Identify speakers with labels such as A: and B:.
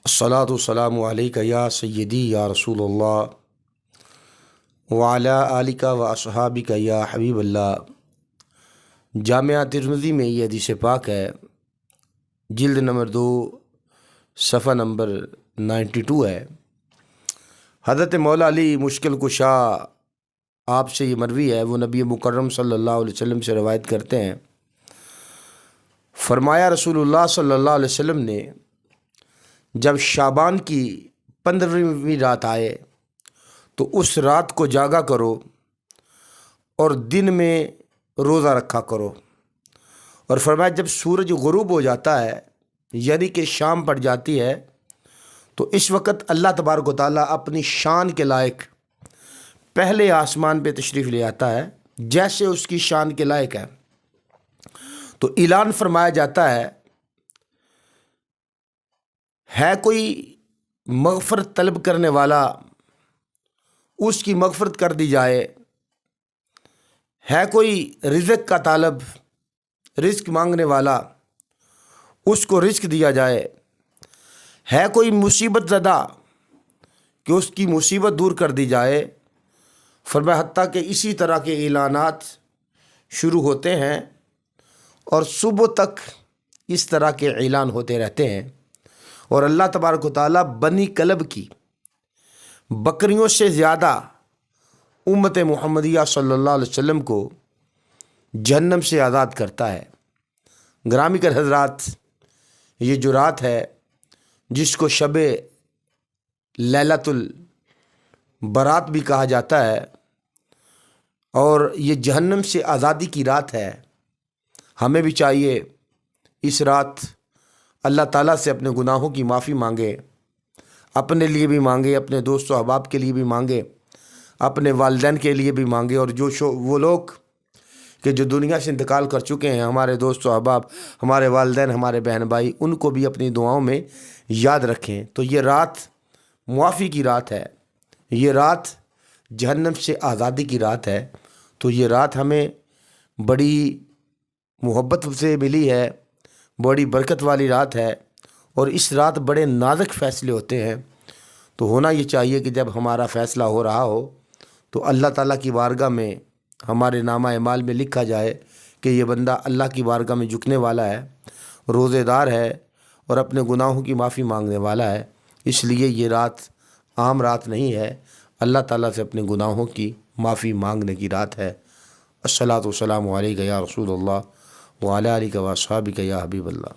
A: الصلاۃ والسلام علیک یا سیدی یا رسول اللہ وعلی آلک و اصحابک یا حبیب اللہ۔ جامعہ ترمذی میں یہ حدیث پاک ہے، جلد نمبر 2 صفحہ نمبر 92 ہے۔ حضرت مولا علی مشکل کشا آپ سے یہ مروی ہے، وہ نبی مکرم صلی اللہ علیہ وسلم سے روایت کرتے ہیں، فرمایا رسول اللہ صلی اللہ علیہ وسلم نے جب شعبان کی 15ویں رات آئے تو اس رات کو جاگا کرو اور دن میں روزہ رکھا کرو، اور فرمایا جب سورج غروب ہو جاتا ہے یعنی کہ شام پڑ جاتی ہے تو اس وقت اللہ تبارک و تعالیٰ اپنی شان کے لائق پہلے آسمان پہ تشریف لے آتا ہے جیسے اس کی شان کے لائق تو اعلان فرمایا جاتا ہے کوئی مغفرت طلب کرنے والا، اس کی مغفرت کر دی جائے، ہے کوئی رزق کا طالب، رزق مانگنے والا، اس کو رزق دیا جائے، ہے کوئی مصیبت زدہ کہ اس کی مصیبت دور کر دی جائے۔ فرمایا حتیٰ کہ اسی طرح کے اعلانات شروع ہوتے ہیں اور صبح تک اس طرح کے اعلان ہوتے رہتے ہیں، اور اللہ تبارک و تعالیٰ بنی کلب کی بکریوں سے زیادہ امت محمدیہ صلی اللہ علیہ وسلم کو جہنم سے آزاد کرتا ہے۔ گرامی کے حضرات، یہ جو رات ہے جس کو شب لیلۃ البرات بھی کہا جاتا ہے، اور یہ جہنم سے آزادی کی رات ہے، ہمیں بھی چاہیے اس رات اللہ تعالیٰ سے اپنے گناہوں کی معافی مانگے، اپنے لیے بھی مانگے، اپنے دوست و احباب کے لیے بھی مانگے، اپنے والدین کے لیے بھی مانگے، اور وہ لوگ کہ جو دنیا سے انتقال کر چکے ہیں، ہمارے دوست و احباب، ہمارے والدین، ہمارے بہن بھائی، ان کو بھی اپنی دعاؤں میں یاد رکھیں۔ تو یہ رات معافی کی رات ہے، یہ رات جہنم سے آزادی کی رات ہے، تو یہ رات ہمیں بڑی محبت سے ملی ہے، بڑی برکت والی رات ہے، اور اس رات بڑے نازک فیصلے ہوتے ہیں۔ تو ہونا یہ چاہیے کہ جب ہمارا فیصلہ ہو رہا ہو تو اللہ تعالیٰ کی بارگاہ میں ہمارے نامہ اعمال میں لکھا جائے کہ یہ بندہ اللہ کی بارگاہ میں جھکنے والا ہے، روزے دار ہے، اور اپنے گناہوں کی معافی مانگنے والا ہے۔ اس لیے یہ رات عام رات نہیں ہے، اللہ تعالیٰ سے اپنے گناہوں کی معافی مانگنے کی رات ہے۔ الصلاۃ والسلام علیک یا رسول اللہ وعلی آلک و اصحابک یا حبیب اللہ۔